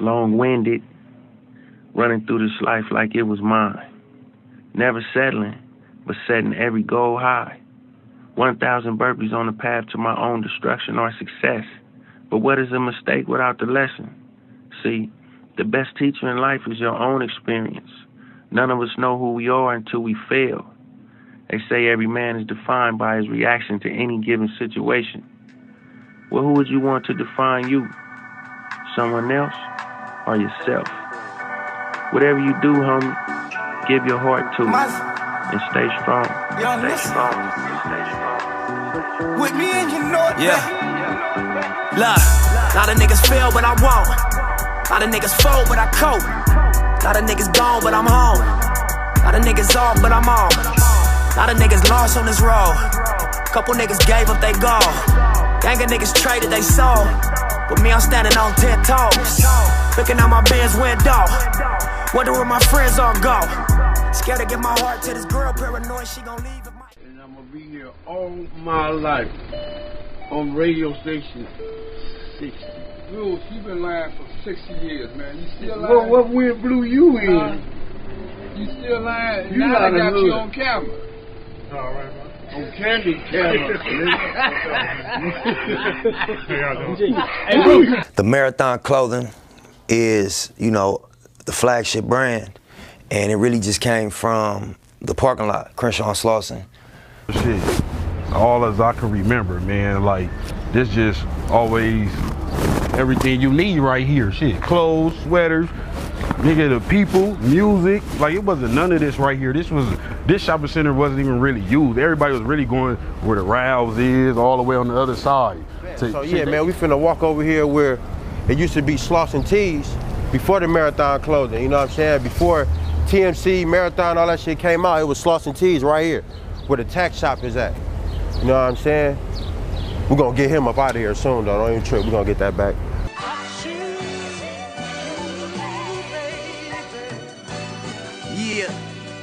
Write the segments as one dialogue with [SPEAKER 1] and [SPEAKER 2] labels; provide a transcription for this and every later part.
[SPEAKER 1] long-winded, running through this life like it was mine. Never settling, but setting every goal high. 1,000 burpees on the path to my own destruction or success. But what is a mistake without the lesson? See, the best teacher in life is your own experience. None of us know who we are until we fail. They say every man is defined by his reaction to any given situation. Well, who would you want to define you? Someone else or yourself? Whatever you do, homie, give your heart to it and stay strong. Stay strong. Stay strong.
[SPEAKER 2] With me and you know it. Yeah. Look, a lot of niggas fail, but I won't. A lot of niggas fold, but I cope. A lot of niggas gone, but I'm home. A lot of niggas off, but I'm on. A lot of niggas lost on this road. Couple niggas gave up they goal. Gang of niggas traded they soul. But me, I'm standing on 10 toes. Looking out my Benz window. Wonder where my friends all go. Scared to give my heart to this girl, paranoid she gon' leave.
[SPEAKER 3] And I'm gonna be here all my life on radio station 60.
[SPEAKER 4] Dude, she been lying for 60 years, man. You still lying?
[SPEAKER 3] What wind blew you in?
[SPEAKER 4] You still lying?
[SPEAKER 3] You
[SPEAKER 4] now
[SPEAKER 3] not
[SPEAKER 4] they got
[SPEAKER 3] hood.
[SPEAKER 4] you on camera.
[SPEAKER 3] All right, man. On candy camera.
[SPEAKER 5] The Marathon clothing is, you know, the flagship brand, and it really just came from the parking lot, Crenshaw and Slauson.
[SPEAKER 6] Shit, all as I can remember, man, like, this just always everything you need right here. Shit, clothes, sweaters, nigga, the people, music, like it wasn't none of this right here. This shopping center wasn't even really used. Everybody was really going where the Ralphs is, all the way on the other side.
[SPEAKER 7] So yeah, man, we finna walk over here where it used to be Slauson Tees before the Marathon clothing, you know what I'm saying? Before TMC, Marathon, all that shit came out, it was Slauson Tees right here, where the tax shop is at. You know what I'm saying? We're gonna get him up out of here soon though, don't even trip, we're gonna get that back.
[SPEAKER 2] Yeah,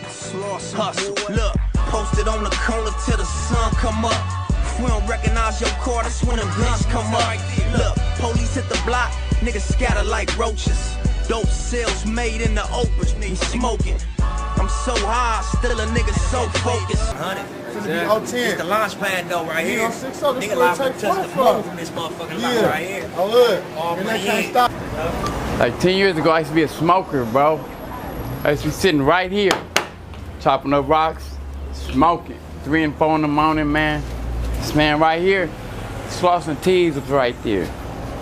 [SPEAKER 2] Slauson hustle. Look, posted on the corner till the sun come up. If we don't recognize your car, that's when the guns come up. Look, police hit the block, niggas scatter like roaches. Dope sales made in the open, we smoking. I'm so high, still a nigga so focused. 100. It's the launch pad though right here. Nigga live to touch the moon from this motherfucking lot right here.
[SPEAKER 7] I would.
[SPEAKER 2] All
[SPEAKER 7] And
[SPEAKER 2] my
[SPEAKER 7] they can't
[SPEAKER 2] head.
[SPEAKER 7] stop.
[SPEAKER 4] Like 10 years ago, I used to be a smoker, bro. I used to be sitting right here, chopping up rocks, smoking. 3 and 4 in the morning, man. This man right here, Slauson Tees was right there.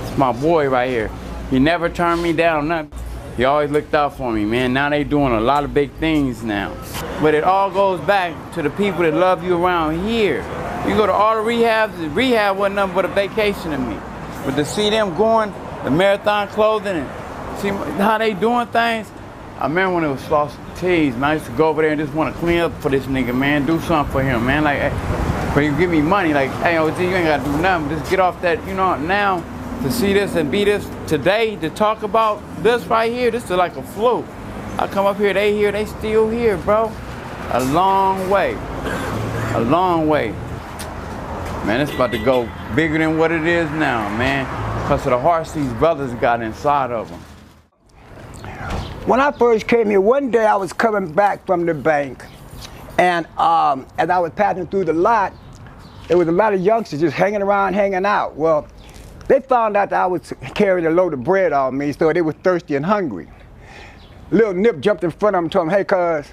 [SPEAKER 4] It's my boy right here. He never turned me down, nothing. He always looked out for me, man. Now they doing a lot of big things now. But it all goes back to the people that love you around here. You go to all the rehabs, the rehab wasn't nothing but a vacation to me. But to see them going, the Marathon clothing, and see how they doing things, I remember when it was Slauson Tees, man. I used to go over there and just want to clean up for this nigga, man. Do something for him, man. Like, when you give me money, like, hey, OG, you ain't got to do nothing. Just get off that, you know, now. To see this and be this today, to talk about this right here, this is like a fluke. I come up here, they here, they still here, bro. A long way, a long way. Man, it's about to go bigger than what it is now, man. Because of the hearts these brothers got inside of them.
[SPEAKER 8] When I first came here, one day I was coming back from the bank, and as I was passing through the lot, there was a lot of youngsters just hanging around, hanging out. Well, they found out that I was carrying a load of bread on me, so they were thirsty and hungry. Little Nip jumped in front of him and told him, hey, cuz,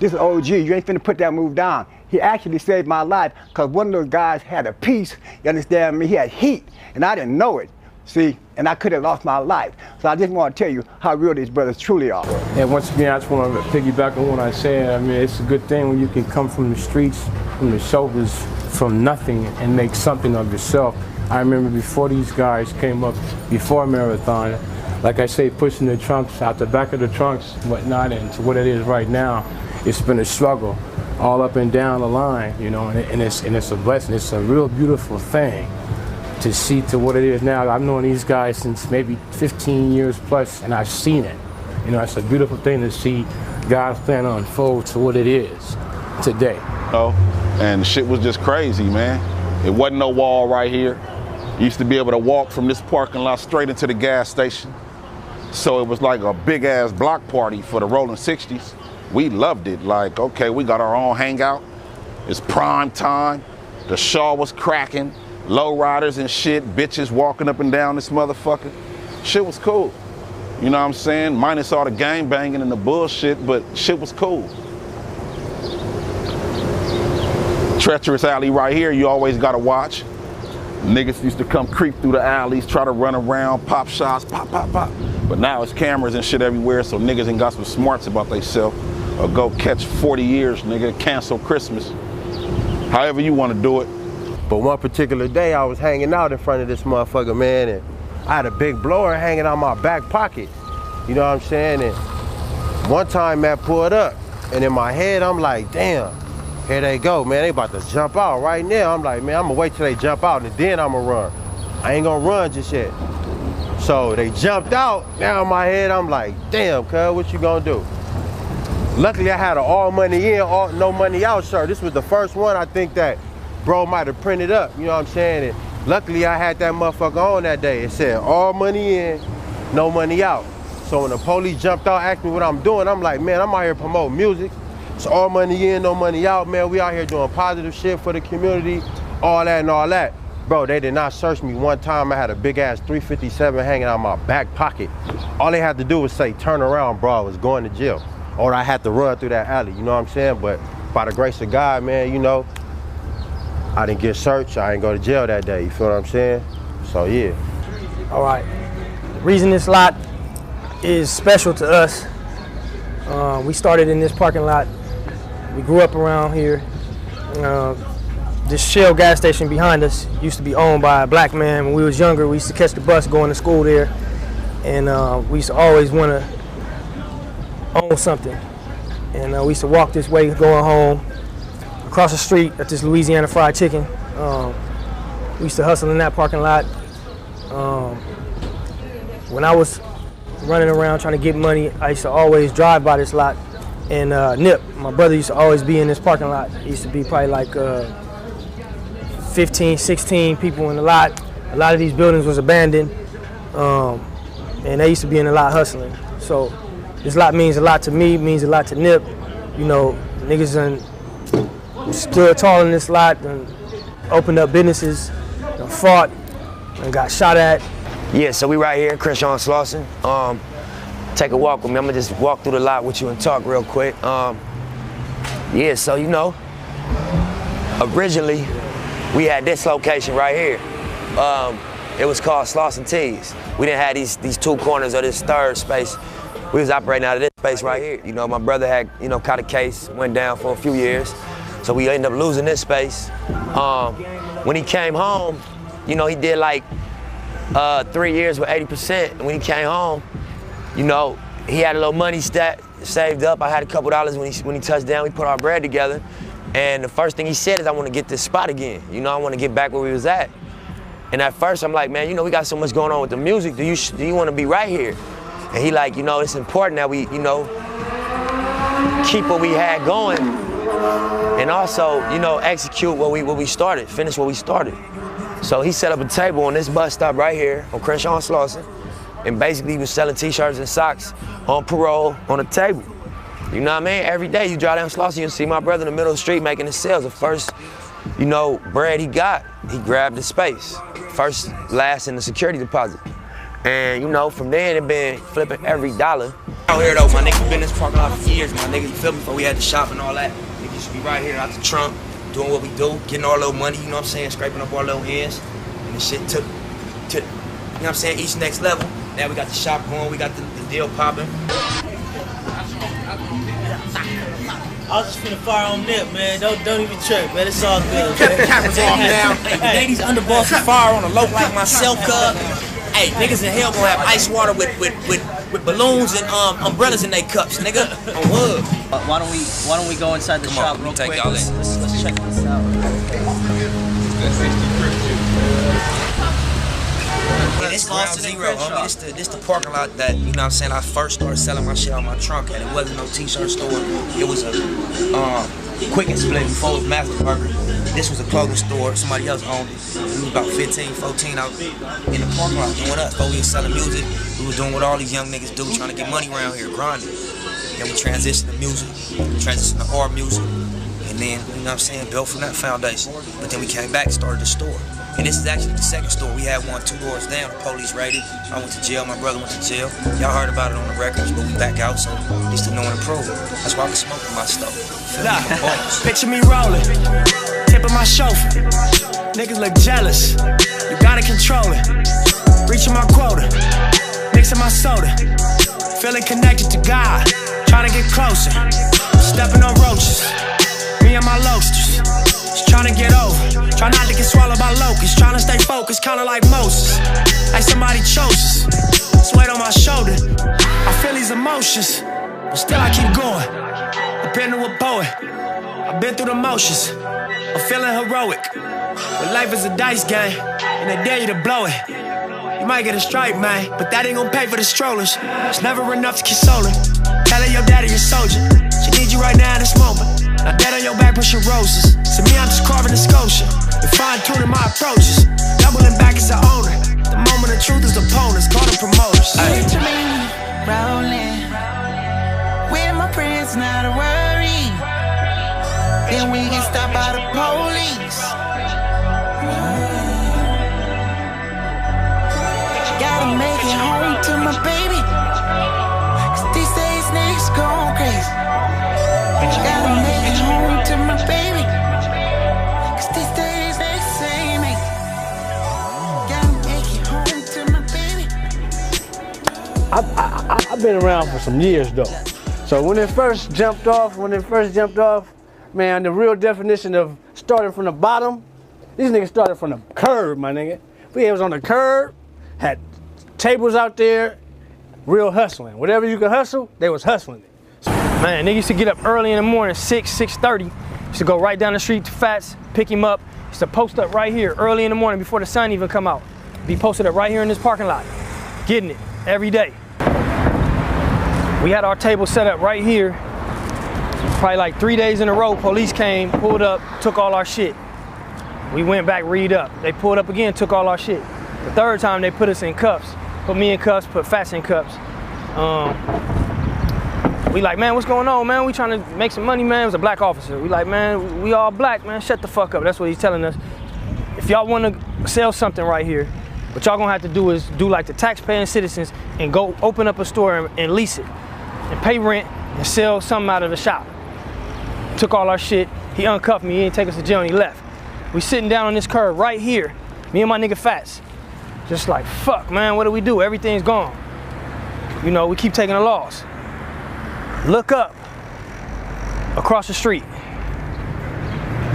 [SPEAKER 8] this is OG, you ain't finna put that move down. He actually saved my life, because one of those guys had a piece, you understand me, he had heat, and I didn't know it, see, and I could have lost my life. So I just want to tell you how real these brothers truly are.
[SPEAKER 9] And once again, I just want to piggyback on what I said. I mean, it's a good thing when you can come from the streets, from the shoulders, from nothing, and make something of yourself. I remember before these guys came up, before Marathon, like I say, pushing the trunks out the back of the trunks and whatnot, and to what it is right now, it's been a struggle all up and down the line, you know, and it's a blessing. It's a real beautiful thing to see to what it is now. I've known these guys since maybe 15 years plus, and I've seen it. You know, it's a beautiful thing to see God's plan unfold to what it is today.
[SPEAKER 10] Oh, and shit was just crazy, man. It wasn't no wall right here. You used to be able to walk from this parking lot straight into the gas station. So it was like a big ass block party for the rolling 60s. We loved it. Like, okay, we got our own hangout. It's prime time. The Shaw was cracking. Low riders and shit. Bitches walking up and down this motherfucker. Shit was cool. You know what I'm saying? Minus all the gang banging and the bullshit, but shit was cool. Treacherous alley right here, you always gotta watch. Niggas used to come creep through the alleys, try to run around, pop shots, pop, pop, pop. But now it's cameras and shit everywhere, so niggas ain't got some smarts about themselves. Or go catch 40 years, nigga, cancel Christmas. However you wanna do it.
[SPEAKER 7] But one particular day, I was hanging out in front of this motherfucker, man, and I had a big blower hanging out my back pocket. You know what I'm saying? And one time, Matt pulled up, and in my head, I'm like, damn, here they go, man. They about to jump out right now. I'm like, man, I'm gonna wait till they jump out, and then I'm gonna run. I ain't gonna run just yet. So they jumped out. Now in my head, I'm like, damn, cuz, what you gonna do? Luckily, I had an all money in, no money out shirt. This was the first one I think that bro might have printed up, you know what I'm saying? And luckily, I had that motherfucker on that day. It said, all money in, no money out. So when the police jumped out, asked me what I'm doing, I'm like, man, I'm out here promoting music. It's all money in, no money out, man. We out here doing positive shit for the community, all that and all that. Bro, they did not search me one time. I had a big ass 357 hanging out of my back pocket. All they had to do was say, turn around, bro, I was going to jail. Or I had to run through that alley, you know what I'm saying? But by the grace of God, man, you know, I didn't get searched, I didn't go to jail that day, you feel what I'm saying? So yeah.
[SPEAKER 11] All right, the reason this lot is special to us, we started in this parking lot. We grew up around here. This Shell gas station behind us used to be owned by a black man. When we was younger, we used to catch the bus going to school there. And we used to always want to own something. And we used to walk this way going home. Across the street at this Louisiana Fried Chicken. We used to hustle in that parking lot. When I was running around trying to get money, I used to always drive by this lot. And Nip, my brother, used to always be in this parking lot. It used to be probably like 15, 16 people in the lot. A lot of these buildings was abandoned. And they used to be in the lot hustling. So this lot means a lot to me, means a lot to Nip. You know, niggas done stood tall in this lot and opened up businesses and fought and got shot at.
[SPEAKER 5] Yeah, so we right here, Crenshaw and Slauson. Take a walk with me. I'm gonna just walk through the lot with you and talk real quick. Yeah, so you know, originally we had this location right here. It was called Slauson Tees. We didn't have these two corners of this third space. We was operating out of this space right here. You know, my brother had, you know, caught a case, went down for a few years. So we ended up losing this space. When he came home, you know, he did like 3 years with 80%. And when he came home, you know, he had a little money saved up. I had a couple dollars when he touched down. We put our bread together. And the first thing he said is, I want to get this spot again. You know, I want to get back where we was at. And at first I'm like, man, you know, we got so much going on with the music. Do you want to be right here? And he like, you know, it's important that we, you know, keep what we had going. And also, you know, execute what we started, finish what we started. So he set up a table on this bus stop right here on Crenshaw and Slauson, and basically he was selling t-shirts and socks on parole on a table. You know what I mean? Every day you drive down Slauson, you see my brother in the middle of the street making his sales. The first, you know, bread he got, he grabbed the space. First, last in the security deposit. And you know, from then it been flipping every dollar. Out here though, my niggas been in this parking lot for years, my niggas, you feel me? Before we had the shop and all that. Niggas should be right here out the trunk, doing what we do, getting our little money, you know what I'm saying, scraping up our little ends. And this shit took, you know what I'm saying, each next level. Now we got the shop going, we got the deal popping.
[SPEAKER 12] I was just finna fire on Nip, man. Don't even trip, man. It's all good.
[SPEAKER 2] Cut the cameras off now. Hey, ladies underbosses fire on a loc like myself, cuz. Hey, niggas in hell gonna have ice water with balloons and umbrellas in their cups, nigga. On wood.
[SPEAKER 12] Why don't we go inside the shop real quick? Let's check this out.
[SPEAKER 2] Yeah, this ground zero, homie. This the parking lot that, you know what I'm saying, I first started selling my shit on my trunk at. It wasn't no t-shirt store. It was a quick and split before it was Master Burger.
[SPEAKER 13] This was a clothing store, somebody else owned it. We was about 15, 14 out in the parking lot doing us. Before we was selling music, we was doing what all these young niggas do, trying to get money around here, grinding. Then we transitioned to music, transitioned to art music, and then, you know what I'm saying, built from that foundation. But then we came back and started the store. And this is actually the second store. We had one 2 doors down, the police raided. I went to jail, my brother went to jail. Y'all heard about it on the records, but we back out, so at least to know and improve. That's why I can smoke in my stove.
[SPEAKER 2] Nah, picture me rolling, tip of my chauffeur. Niggas look jealous, you gotta control it. Reaching my quota, mixing my soda. Feeling connected to God, trying to get closer. Stepping on roaches, me and my loasters. Just trying to get over, try not to get swallowed by locusts. Trying to stay focused, kinda like Moses. Like somebody chose us, weight on my shoulder. I feel these emotions, but still I keep going. I've been to a poet, I've been through the motions. I'm feeling heroic, but life is a dice game, and they dare you to blow it. You might get a stripe, man, but that ain't gon' pay for the strollers. It's never enough to console her. Tell her your daddy a soldier, she needs you right now in this moment. Now dead on your back pushing roses. So me, I'm just carving a sculpture and fine-tuning my approaches. Doubling back as the owner. The moment of truth is opponents, call them promoters.
[SPEAKER 14] Picture me rolling with my friends, not a worry. Then we get stopped by the police. Gotta make it home to my baby, 'cause these days niggas going crazy. Gotta make it home to my baby, 'cause these days niggas ain't make it. Gotta make it home to my baby.
[SPEAKER 11] I've been around for some years though. So when it first jumped off, man, the real definition of starting from the bottom, these niggas started from the curb, my nigga. We was on the curb, had tables out there, real hustling. Whatever you could hustle, they was hustling it. So, man, niggas used to get up early in the morning, 6:30. Used to go right down the street to Fats, pick him up. Used to post up right here early in the morning before the sun even come out. Be posted up right here in this parking lot, getting it every day. We had our table set up right here. Probably like 3 days in a row, police came, pulled up, took all our shit. We went back, read up. They pulled up again, took all our shit. The third time they put us in cuffs. Put me in cuffs, put Fats in cuffs. We like, man, what's going on, man? We trying to make some money, man. It was a black officer. We like, man, we all black, man. Shut the fuck up. That's what he's telling us. If y'all want to sell something right here, what y'all gonna have to do is do like the tax-paying citizens and go open up a store and lease it and pay rent and sell something out of the shop. Took all our shit. He uncuffed me. He didn't take us to jail and he left. We sitting down on this curb right here. Me and my nigga Fats. Just like, fuck, man, what do we do? Everything's gone. You know, we keep taking a loss. Look up, across the street.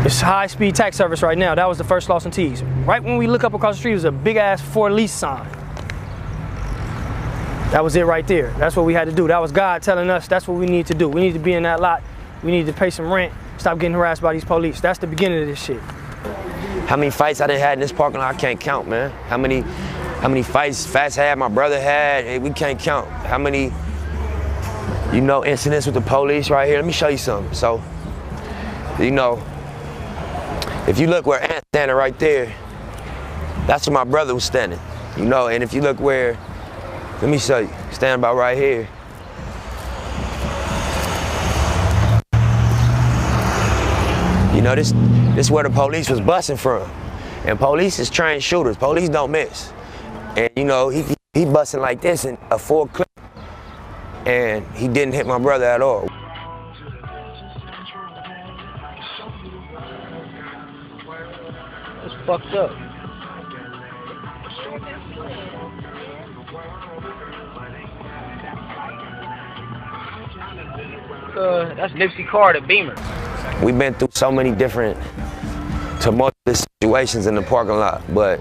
[SPEAKER 11] It's high-speed tax service right now. That was the first Slauson Tees. Right when we look up across the street, was a big-ass for lease sign. That was it right there. That's what we had to do. That was God telling us that's what we need to do. We need to be in that lot. We need to pay some rent. Stop getting harassed by these police. That's the beginning of this shit.
[SPEAKER 5] How many fights I done had in this parking lot, I can't count, man. How many fights Fats had, my brother had, we can't count. How many, you know, incidents with the police right here. Let me show you something. So, you know, if you look where Ant's standing right there, that's where my brother was standing, you know, and if you look where, let me show you, standing about right here. You know, this is where the police was busting from. And police is trained shooters. Police don't miss. And you know, he busting like this in a full clip. And he didn't hit my brother at all.
[SPEAKER 11] It's fucked up. That's Nipsey car, the Beamer.
[SPEAKER 5] We've been through so many different tumultuous situations in the parking lot, but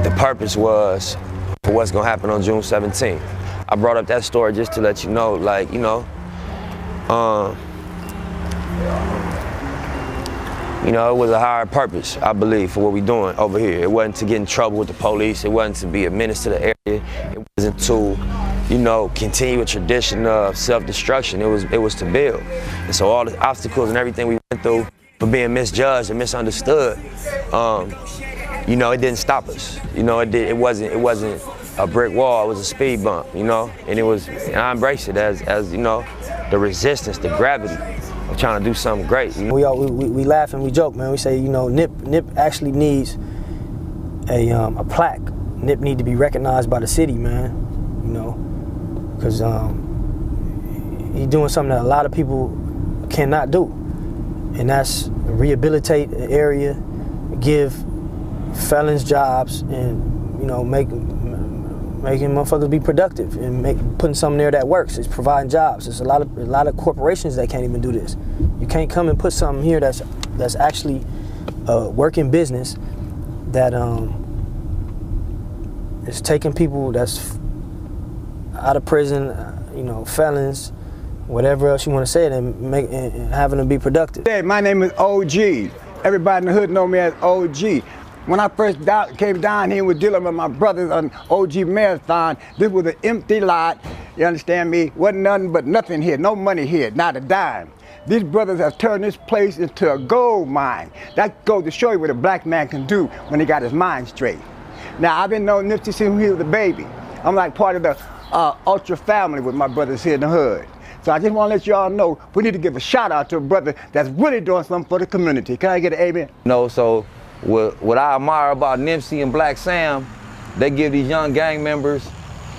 [SPEAKER 5] the purpose was for what's gonna happen on June 17th. I brought up that story just to let you know, like, you know, it was a higher purpose, I believe, for what we're doing over here. It wasn't to get in trouble with the police. It wasn't to be a menace to the area. It wasn't to, you know, continue a tradition of self-destruction. It was to build. And so all the obstacles and everything we went through, for being misjudged and misunderstood, you know, it didn't stop us. You know, it wasn't a brick wall, it was a speed bump, you know? And I embraced it as you know, the resistance, the gravity of trying to do something great. You know?
[SPEAKER 11] We laugh and we joke, man. We say, you know, Nip actually needs a plaque. Nip need to be recognized by the city, man, you know? Because he's doing something that a lot of people cannot do. And that's rehabilitate the area, give felons jobs, and, you know, making motherfuckers be productive and putting something there that works. It's providing jobs. There's a lot of corporations that can't even do this. You can't come and put something here that's actually a working business that is taking people that's out of prison, you know, felons, whatever else you want to say, and having them be productive.
[SPEAKER 8] Hey, my name is OG. Everybody in the hood know me as OG. When I first came down here and was dealing with my brothers on OG Marathon, this was an empty lot, you understand me? Wasn't nothing but nothing here, no money here, not a dime. These brothers have turned this place into a gold mine. That goes to show you what a black man can do when he got his mind straight. Now, I've been knowing Nipsey since he was a baby. I'm like part of the Ultra family with my brothers here in the hood. So I just want to let y'all know, we need to give a shout out to a brother that's really doing something for the community. Can I get an amen?
[SPEAKER 15] No, so what I admire about Nipsey and Black Sam, they give these young gang members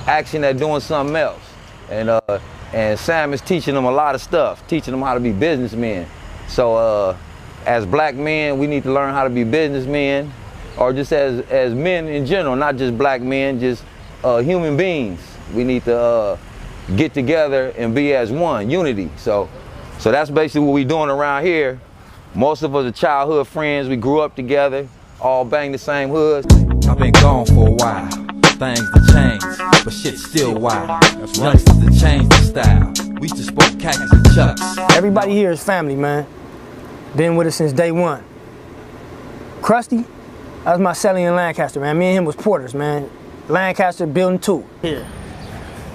[SPEAKER 15] action at doing something else. And Sam is teaching them a lot of stuff, teaching them how to be businessmen. So as black men, we need to learn how to be businessmen, or just as men in general, not just black men, just human beings. We need to get together and be as one, unity. So that's basically what we're doing around here. Most of us are childhood friends. We grew up together, all bang the same hoods.
[SPEAKER 16] I've been gone for a while. Things to change, but shit's still wild. Youngsters to change the style. We used to sport khakis and chucks.
[SPEAKER 11] Everybody here is family, man. Been with us since day one. Krusty, that was my celly in Lancaster, man. Me and him was porters, man. Lancaster building 2.
[SPEAKER 17] Yeah.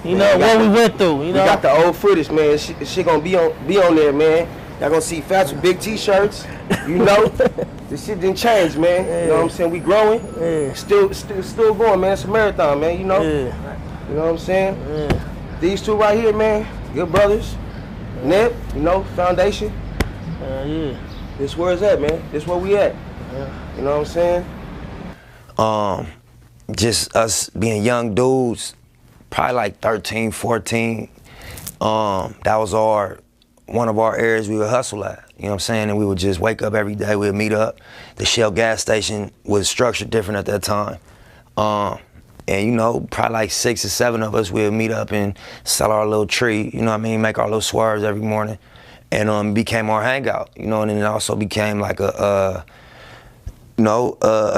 [SPEAKER 17] You know what we went through, you know?
[SPEAKER 18] We got the old footage, man. Shit gonna be on there, man. Y'all gonna see Fats with big t-shirts, you know? This shit didn't change, man. Yeah. You know what I'm saying? We growing. Yeah. Still going, man. It's a marathon, man, you know? Yeah. You know what I'm saying? Yeah. These two right here, man, good brothers. Nip, you know, foundation.
[SPEAKER 17] Yeah.
[SPEAKER 18] This where it's at, man. This where we at. Yeah. You know what I'm saying?
[SPEAKER 5] Just us being young dudes, probably like 13, 14. That was one of our areas we would hustle at. You know what I'm saying? And we would just wake up every day, we'd meet up. The Shell gas station was structured different at that time. And you know, probably like 6 or 7 of us, we'd meet up and sell our little tree, you know what I mean? Make our little swerves every morning. And became our hangout, you know, and then it also became like a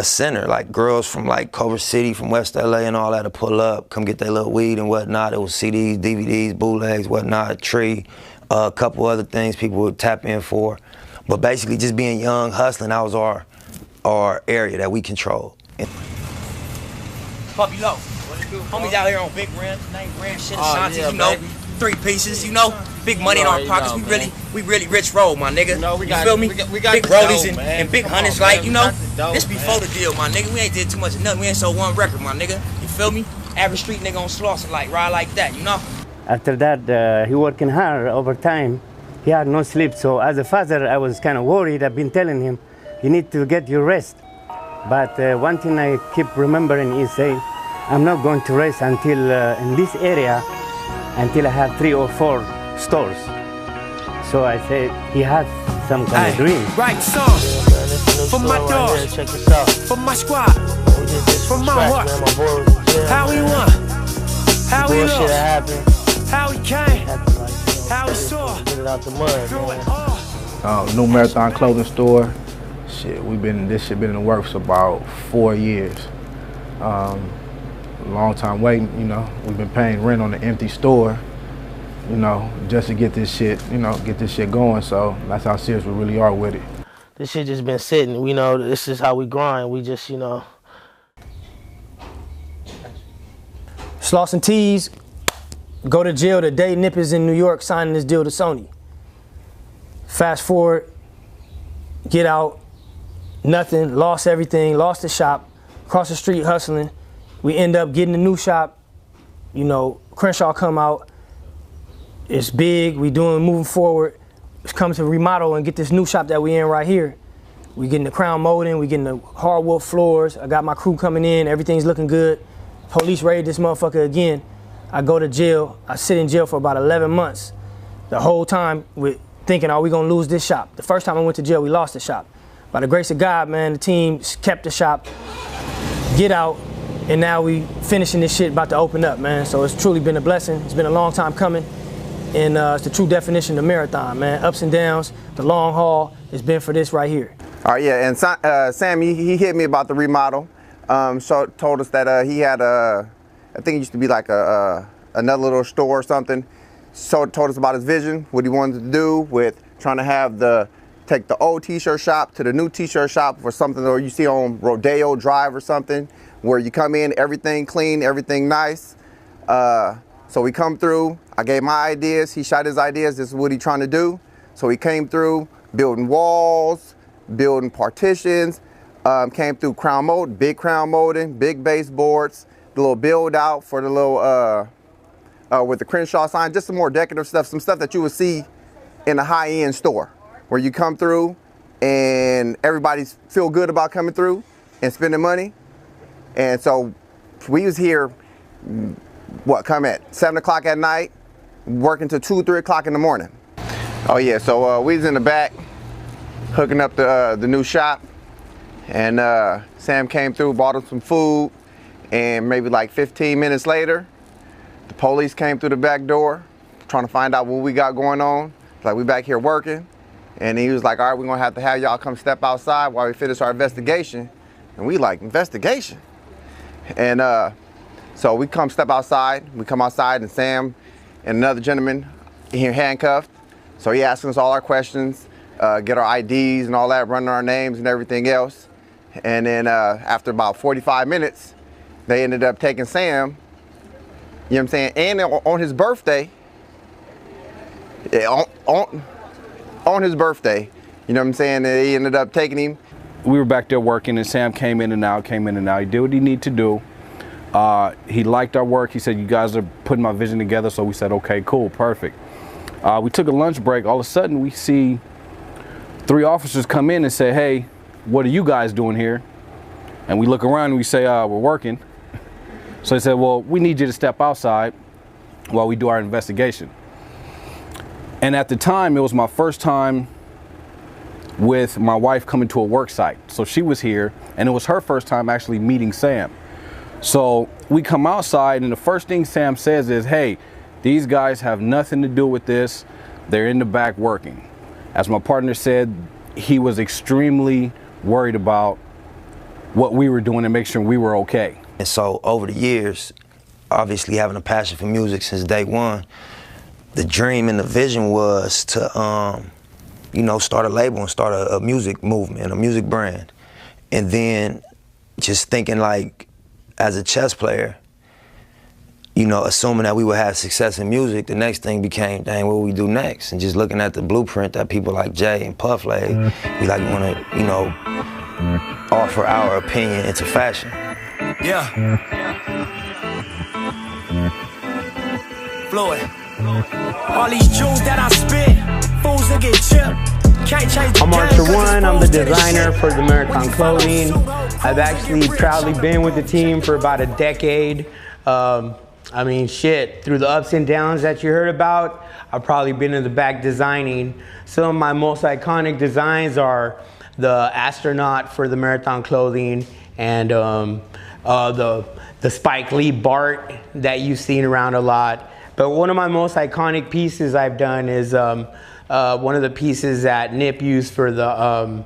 [SPEAKER 5] center, like girls from like Culver City, from West LA and all that to pull up, come get their little weed and whatnot. It was CDs, DVDs, bootlegs, whatnot, tree, a couple other things people would tap in for. But basically just being young, hustling, that was our area that we controlled.
[SPEAKER 13] Puppy Low. Homies out here on big rims, name brand shit, Ashanti, you know, baby. 3 pieces, you know, big money in our pockets. We really rich roll, my nigga. You feel me? We got big rollies and big hundreds, like, you know, this before the deal, my nigga. We ain't did too much of nothing. We ain't sold 1 record, my nigga. You feel me? Average street nigga on Slauson, like, ride like that, you know?
[SPEAKER 19] After that, he working hard overtime. He had no sleep, so as a father, I was kind of worried. I've been telling him, you need to get your rest. But one thing I keep remembering is saying, I'm not going to rest until in this area, until I have 3 or 4 stores. So I said, he had some kind of dream.
[SPEAKER 2] Right song for my dogs, for my squad, for my heart. How we won, how we lost, how we came, how we saw.
[SPEAKER 20] New Marathon clothing store. Shit, this shit been in the works for about 4 years. Long time waiting, you know. We've been paying rent on an empty store, you know, just to get this shit, going. So that's how serious we really are with it.
[SPEAKER 17] This shit just been sitting, we know, this is how we grind. We just, you know.
[SPEAKER 11] Slauson Tees go to jail the day Nip is in New York signing this deal to Sony. Fast forward, get out, nothing, lost everything, lost the shop, across the street hustling. We end up getting a new shop. You know, Crenshaw come out. It's big. We moving forward. It's coming to remodel and get this new shop that we in right here. We getting the crown molding. We getting the hardwood floors. I got my crew coming in. Everything's looking good. Police raid this motherfucker again. I go to jail. I sit in jail for about 11 months. The whole time with thinking, are we gonna lose this shop? The first time I went to jail, we lost the shop. By the grace of God, man, the team kept the shop, get out, and now we finishing this shit, about to open up, man. So it's truly been a blessing. It's been a long time coming, and it's the true definition of marathon, man. Ups and downs, the long haul, it's been for this right here.
[SPEAKER 21] All right, yeah, and Sam, he hit me about the remodel. Told us that he had I think it used to be like another little store or something. So told us about his vision, what he wanted to do with trying to take the old t-shirt shop to the new t-shirt shop for something or you see on Rodeo Drive or something, where you come in, everything clean, everything nice. So we come through, I gave my ideas, he shot his ideas, this is what he's trying to do. So he came through building walls, building partitions, came through crown mold, big crown molding, big baseboards, the little build out for the little, with the Crenshaw sign, just some more decorative stuff, some stuff that you would see in a high-end store, where you come through and everybody feel good about coming through and spending money. And so we was here, come at 7 o'clock at night, working till 2, 3 o'clock in the morning. Oh yeah, so we was in the back, hooking up the new shop, and Sam came through, bought us some food, and maybe like 15 minutes later, the police came through the back door, trying to find out what we got going on. Like, we back here working. And he was like, all right, we're gonna have to have y'all come step outside while we finish our investigation. And we like, investigation? And so we come step outside. We come outside and Sam and another gentleman here handcuffed. So he asking us all our questions, get our IDs and all that, running our names and everything else. And then after about 45 minutes, they ended up taking Sam, you know what I'm saying? And on his birthday, on his birthday, you know what I'm saying? They ended up taking him.
[SPEAKER 6] We were back there working and Sam came in and out. He did what he needed to do. He liked our work. He said, you guys are putting my vision together. So we said, okay, cool, perfect. We took a lunch break. All of a sudden we see 3 officers come in and say, hey, what are you guys doing here? And we look around and we say, we're working. So they said, well, we need you to step outside while we do our investigation. And at the time, it was my first time with my wife coming to a work site. So she was here, and it was her first time actually meeting Sam. So we come outside, and the first thing Sam says is, hey, these guys have nothing to do with this. They're in the back working. As my partner said, he was extremely worried about what we were doing and make sure we were okay.
[SPEAKER 5] And so over the years, obviously having a passion for music since day one, the dream and the vision was to, you know, start a label and start a music movement, a music brand. And then just thinking like, as a chess player, you know, assuming that we would have success in music, the next thing became, dang, what do we do next? And just looking at the blueprint that people like Jay and Puff laid, we like want to, you know, offer our opinion into fashion.
[SPEAKER 2] Yeah. Floyd. All these jewels that I spit, fools that get chipped. Can't change the
[SPEAKER 22] I'm Archer One. I'm the designer for the Marathon Clothing. I've actually proudly been with the team for about a decade. I mean, shit, through the ups and downs that you heard about, I've probably been in the back designing. Some of my most iconic designs are the astronaut for the Marathon Clothing and the Spike Lee Bart that you've seen around a lot. But one of my most iconic pieces I've done is one of the pieces that Nip used for the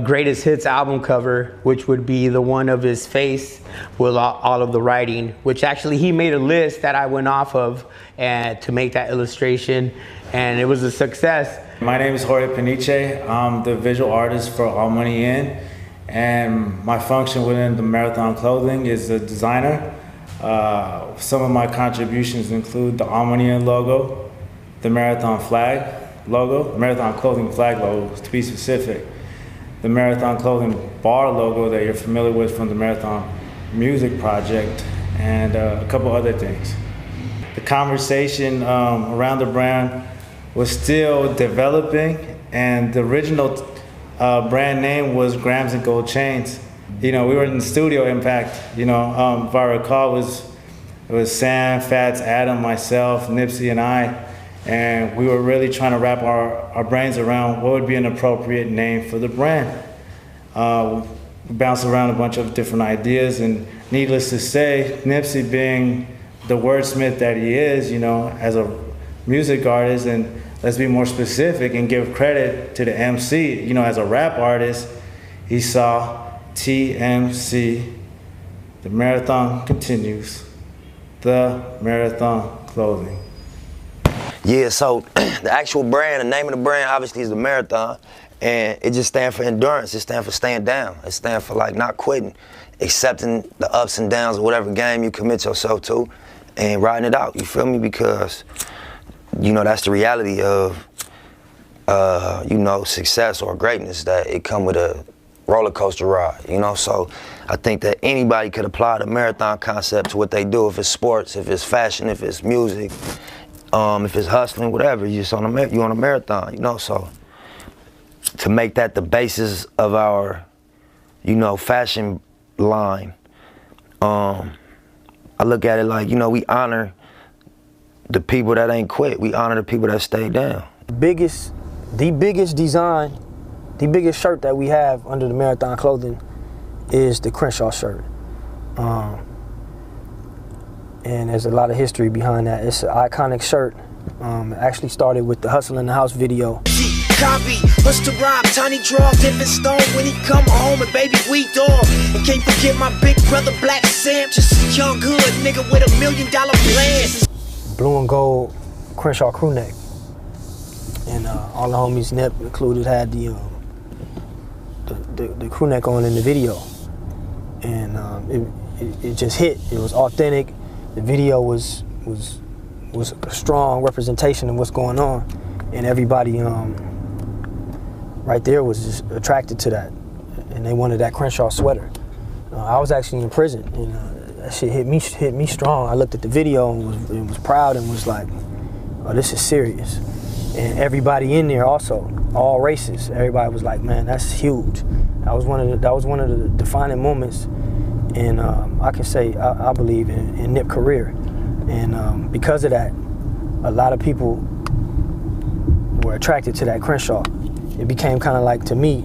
[SPEAKER 22] Greatest Hits album cover, which would be the one of his face with all of the writing, which actually he made a list that I went off of to make that illustration, and it was a success.
[SPEAKER 23] My name is Jorge Peniche. I'm the visual artist for All Money In, and my function within the Marathon Clothing is a designer. Some of my contributions include the All Money In logo, the Marathon flag logo, Marathon Clothing flag logo, to be specific, the Marathon Clothing bar logo that you're familiar with from the Marathon Music Project, and a couple other things. The conversation around the brand was still developing, and the original brand name was Grams and Gold Chains. You know, we were in the studio, in fact, you know, if I recall, it was Sam, Fats, Adam, myself, Nipsey, and I, and we were really trying to wrap our brains around what would be an appropriate name for the brand. We bounced around a bunch of different ideas, and needless to say, Nipsey being the wordsmith that he is, you know, as a music artist, and let's be more specific and give credit to the MC, you know, as a rap artist, he saw TMC, the marathon continues, the Marathon Clothing.
[SPEAKER 5] Yeah, so the actual brand, the name of the brand obviously is the Marathon, and it just stands for endurance. It stands for staying down. It stands for like not quitting, accepting the ups and downs of whatever game you commit yourself to and riding it out, you feel me? Because, you know, that's the reality of, you know, success or greatness, that it come with a roller coaster ride, you know? So I think that anybody could apply the marathon concept to what they do, if it's sports, if it's fashion, if it's music, if it's hustling, whatever, you're on a marathon, you know? So to make that the basis of our, you know, fashion line, I look at it like, you know, we honor the people that ain't quit. We honor the people that stay down.
[SPEAKER 11] The biggest design, the biggest shirt that we have under the Marathon Clothing is the Crenshaw shirt. And there's a lot of history behind that. It's an iconic shirt. It actually started with the Hustle in the House video.
[SPEAKER 2] Copy, what's the rhyme? Tiny draw, different stone when he come home, and baby we dog. And can't forget my big brother Black Sam, just a young hood nigga with $1 million plan.
[SPEAKER 11] Blue and gold Crenshaw crew neck. And all the homies, Nip included, had the crew neck on in the video. And it just hit. It was authentic. The video was a strong representation of what's going on. And everybody right there was just attracted to that. And they wanted that Crenshaw sweater. I was actually in prison, and that shit hit me strong. I looked at the video and was proud and was like, oh, this is serious. And everybody in there also, all races, everybody was like, man, that's huge. That was one of the defining moments in, I can say, I believe, in Nip's career. And because of that, a lot of people were attracted to that Crenshaw. It became kind of like, to me,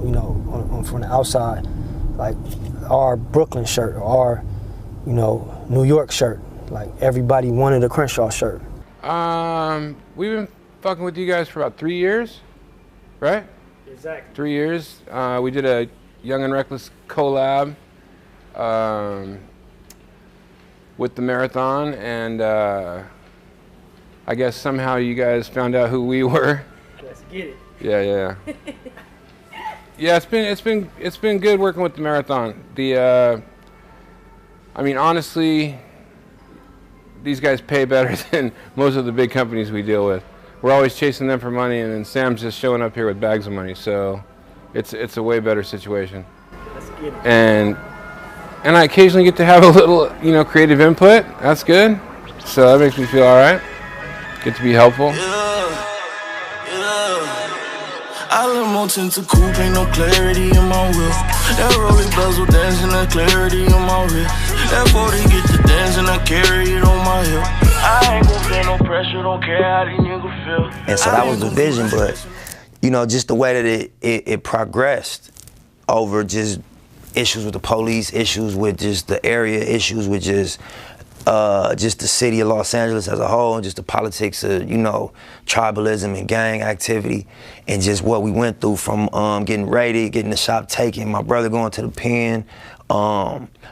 [SPEAKER 11] you know, from the outside, like our Brooklyn shirt, or our, you know, New York shirt. Like everybody wanted a Crenshaw shirt.
[SPEAKER 6] We've been fucking with you guys for about 3 years, right?
[SPEAKER 11] Exactly.
[SPEAKER 6] 3 years. We did a Young and Reckless collab with the Marathon, and I guess somehow you guys found out who we were.
[SPEAKER 11] Let's get it.
[SPEAKER 6] Yeah. Yeah, it's been good working with the Marathon. I mean, honestly, these guys pay better than most of the big companies we deal with. We're always chasing them for money, and then Sam's just showing up here with bags of money. So it's a way better situation.
[SPEAKER 11] Let's get it.
[SPEAKER 6] And I occasionally get to have a little, you know, creative input. That's good. So that makes me feel all right. Get to be helpful.
[SPEAKER 2] I let more tint to coupe, ain't no clarity in my wheel. That rolling bezel dancing, that clarity in my wrist. That 40 get to dancing, I carry it on my hip. I ain't gon' feel no pressure, don't care how these niggas feel.
[SPEAKER 5] And so that was the vision, but, you know, just the way that it progressed over just issues with the police, issues with just the area, issues with just the city of Los Angeles as a whole, and just the politics of, you know, tribalism and gang activity, and just what we went through from getting raided, getting the shop taken, my brother going to the pen,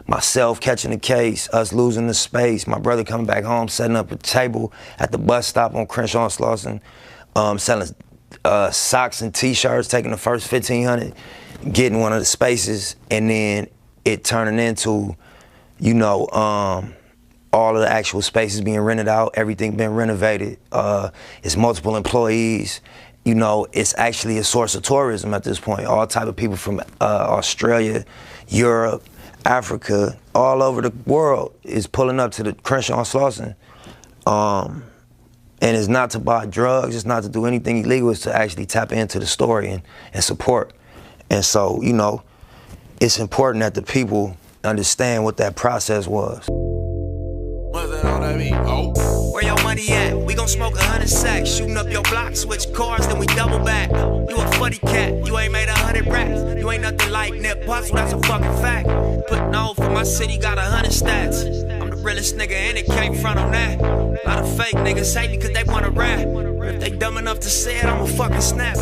[SPEAKER 5] myself catching the case, us losing the space, my brother coming back home, setting up a table at the bus stop on Crenshaw and Slauson, selling socks and t-shirts, taking the first 1,500, getting one of the spaces, and then it turning into, you know, all of the actual spaces being rented out, everything being renovated. It's multiple employees, you know, it's actually a source of tourism at this point. All type of people from Australia, Europe, Africa, all over the world is pulling up to the Crenshaw and Slauson. And it's not to buy drugs, it's not to do anything illegal, it's to actually tap into the story and support. And so, you know, it's important that the people understand what that process was.
[SPEAKER 2] Where your money at? We gon' smoke 100 sacks, shooting up your block, switch cars, then we double back. You a funny cat, you ain't made 100 racks. You ain't nothing like Nipsey Hussle, that's a fucking fact. Putting on for my city, got 100 stats. I'm the realest nigga and it came front on that. A lot of fake niggas hate me cause they wanna rap. If they dumb enough to say it, I'ma fucking snap.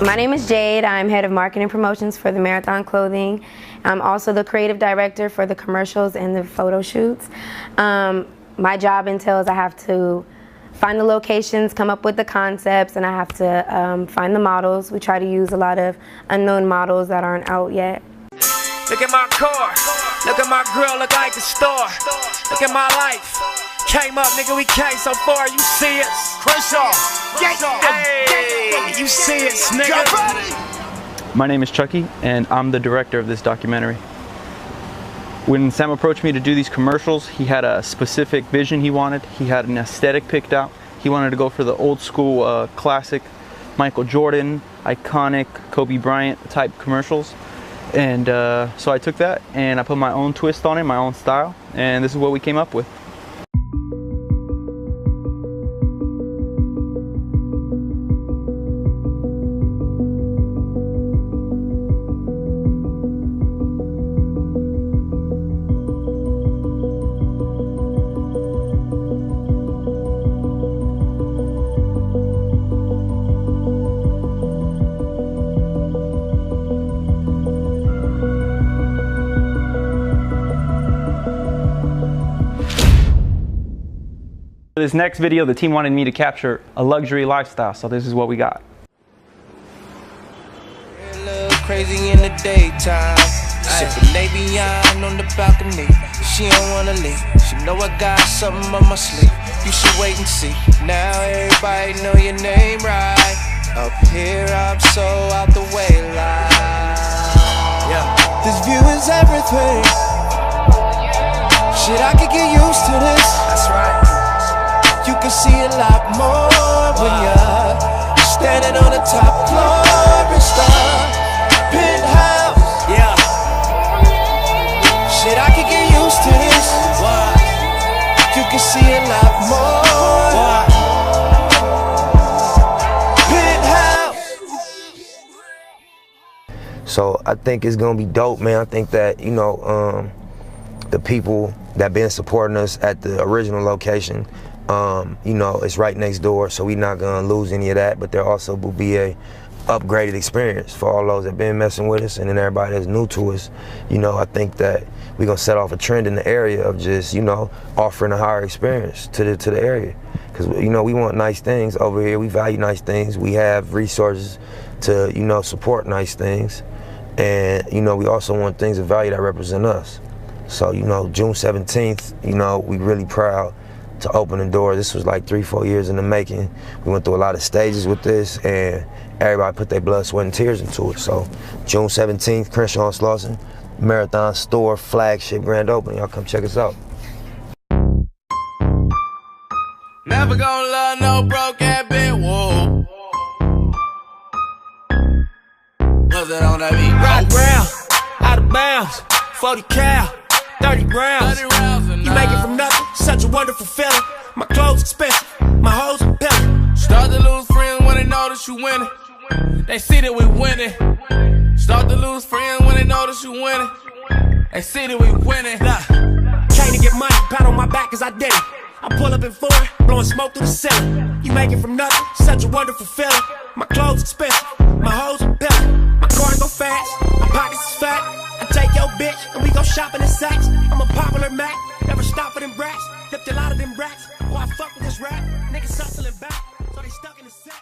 [SPEAKER 1] My name is Jade, I'm head of marketing promotions for the Marathon Clothing. I'm also the creative director for the commercials and the photo shoots. My job entails I have to find the locations, come up with the concepts, and I have to find the models. We try to use a lot of unknown models that aren't out yet.
[SPEAKER 2] Look at my car, look at my girl, look like a star. Look at my life, came up, nigga, we came so far, you see us. Crenshaw, hey, you see us, nigga.
[SPEAKER 3] My name is Chucky, and I'm the director of this documentary. When Sam approached me to do these commercials, he had a specific vision he wanted. He had an aesthetic picked out. He wanted to go for the old school, classic Michael Jordan, iconic Kobe Bryant type commercials. And so I took that and I put my own twist on it, my own style, and this is what we came up with. For this next video, the team wanted me to capture a luxury lifestyle, so this is what we got.
[SPEAKER 4] Crazy in the daytime, sipping Levian on the balcony. She don't wanna leave, she know I got something on my sleeve. You should wait and see, now everybody know your name right. Up here I'm so out the way like, yeah. This view is everything. Shit, I could get used to this. That's right. You can see a lot more when you're standing on the top floor and stuff. Penthouse, yeah. Shit, I can get used to this. What? You can see a lot more. What? Penthouse.
[SPEAKER 5] So I think it's gonna be dope, man. I think that, you know, the people that been supporting us at the original location, you know, it's right next door, so we're not gonna lose any of that, but there also will be a upgraded experience for all those that been messing with us, and then everybody that's new to us. You know, I think that we're gonna set off a trend in the area of just, you know, offering a higher experience to the area. Because, you know, we want nice things over here, we value nice things, we have resources to, you know, support nice things, and, you know, we also want things of value that represent us. So, you know, June 17th, you know, we really proud to open the door. This was like 3-4 years in the making. We went through a lot of stages with this, and everybody put their blood, sweat, and tears into it. So June 17th, Crenshaw and Slauson, Marathon store, flagship grand opening. Y'all come check us out.
[SPEAKER 4] Never gonna love no broke ass bitch, whoa. Was it on that beat?
[SPEAKER 2] Right ground, out of bounds, 40 cal, 30 rounds. You make it from nothing, such a wonderful feeling. My clothes expensive, my hoes are pilling.
[SPEAKER 4] Start to lose friends when they notice you winning. They see that we winning. Start to lose friends when they notice you winning. They see that we winning.
[SPEAKER 2] Came to get money, pat on my back cause I did it. I pull up in foreign, blowing smoke through the ceiling. You make it from nothing, such a wonderful feeling. My clothes expensive, my hoes are pilling. My cars go fast, my pockets is fat. I take your bitch and we go shopping in Saks. I'm a popular Mac, never stop for them brats. Flipped a lot of them racks, oh I fuck with this rap. Niggas hustling back, so they stuck in the set.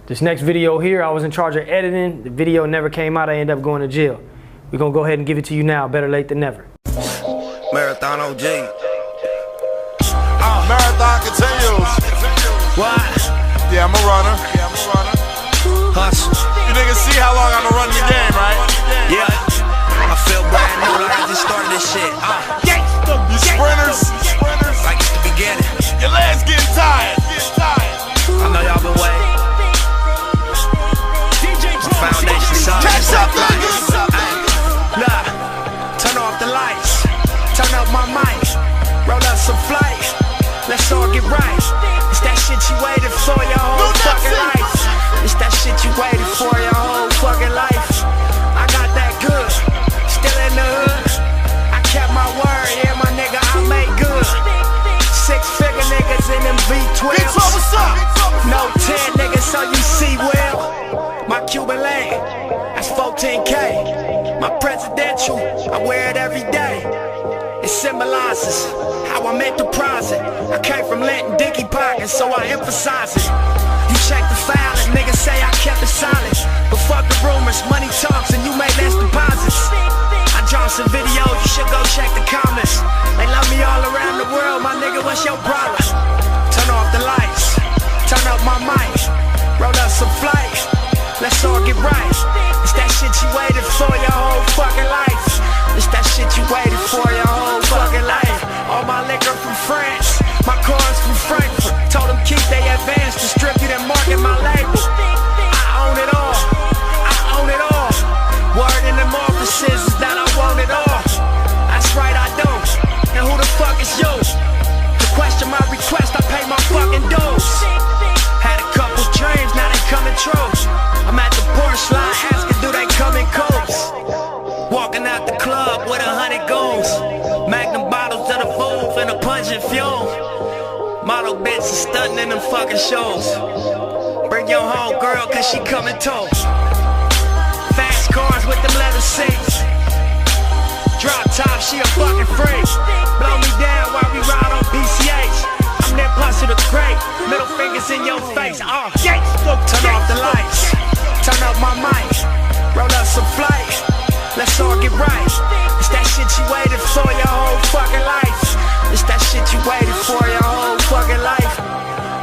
[SPEAKER 11] This next video here, I was in charge of editing. The video never came out, I ended up going to jail. We're gonna go ahead and give it to you now, better late than never.
[SPEAKER 5] Marathon OG.
[SPEAKER 10] Marathon continues.
[SPEAKER 2] What?
[SPEAKER 10] Yeah, I'm a runner.
[SPEAKER 2] Hustle.
[SPEAKER 7] You niggas see how long I've been running the game, right?
[SPEAKER 2] Yeah. I feel brand new like I just started this shit.
[SPEAKER 7] You sprinters.
[SPEAKER 2] Like it's the beginning.
[SPEAKER 7] Your legs getting tired.
[SPEAKER 2] I know y'all been waiting. My foundation solid.
[SPEAKER 7] Catch up, niggas.
[SPEAKER 2] Nah, turn off the lights. Turn up my mic. Roll up some flight. Let's all get right. It's that shit you waited for your whole fucking life. It's that shit you waited for your whole fucking life. I got that good. Still in the hood. I kept my word. Yeah, my nigga, I made good. 6-figure niggas in them V12s. No 10 niggas, so you see well. My Cuban lane, that's 14K. My presidential, I wear it every day. It symbolizes how I'm enterprising. I came from Linton Dicky pockets, so I emphasize it. You check the file and niggas say I kept it silent. But fuck the rumors, money talks and you made less deposits. I dropped some videos, you should go check the comments. They love me all around the world, my nigga, what's your problem? Turn off the lights, turn up my mic, roll up some flight. Let's all get right. It's that shit you waited for your whole fucking life. It's that shit you waited for your whole fucking life. All my liquor from France, my cars from Frankfurt. Told them keep they advance, distribute and market my label. I own it all, I own it all. Word in them offices is that I want it all. That's right, I don't. And who the fuck is you? To question my request, I pay my fucking dues. Had a couple dreams, now they coming true. I'm at the Porsche line asking, do they come in coats? Walking out the club with 100 goons. Magnum bottles of the booth and a pungent fume. Model bitch is stunting in them fucking shows. Bring your home girl cause she coming too. Fast cars with them leather seats. Drop top, she a fucking freak. Blow me down while we ride on PCH. I'm that pussy the great. Middle fingers in your face. Turn off the lights. Turn up my mic. Roll up some flight. Let's all get right. It's that shit you waited for your whole fucking life. It's that shit you waited for your whole fucking life.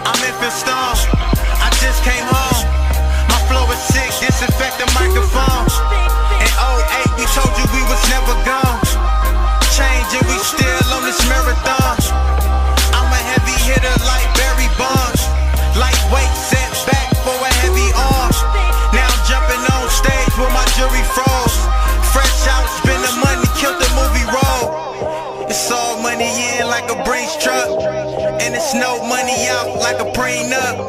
[SPEAKER 2] I'm in Stone. I just came home. My flow is sick. Disinfect the microphone. In 08 we told you we was never gone. Changing, we still on this marathon. I'm a heavy hitter like Barry Bonds. Lightweight set back for a heavy arm. Now I'm jumping on stage with my jury froze. Fresh out, spend the money, killed the movie role. It's all money in like a Brinks truck, and it's no money out like a prenup.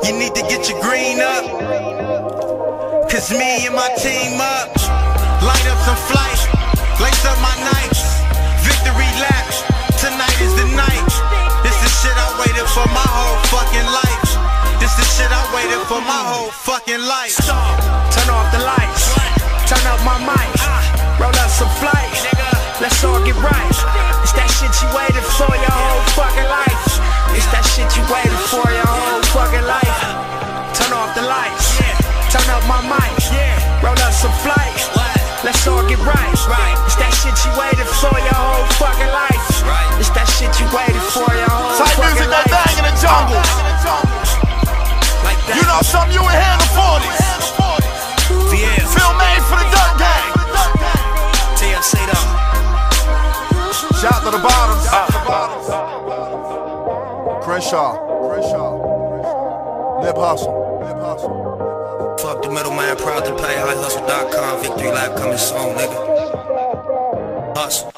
[SPEAKER 2] You need to get your green up, cause me and my team up. Light up some flight, lace up my nights. Victory lap, tonight is the night. This is shit I waited for my whole fucking life. This is shit I waited for my whole fucking life. Stop, turn off the lights. Turn up my mic, roll up some flight. Let's all get right. It's that shit you waited for your whole fucking life. It's that shit you waited for your whole fucking life. Turn off the lights, turn up my mic, roll up some flight. Let's all get right. It's that shit you waited for your whole fucking life. It's that shit you waited for your whole fucking life.
[SPEAKER 7] Type music that bang in the jungle.
[SPEAKER 2] Like that.
[SPEAKER 7] You know something, you in here in the 40s. Phil made for the Dirt Gang.
[SPEAKER 2] TMC though.
[SPEAKER 7] Shout to the bottoms. Crenshaw. Nip Hussle.
[SPEAKER 13] Fuck the middleman, proud to pay. HighHustle.com. Victory lap coming soon, nigga. Hustle.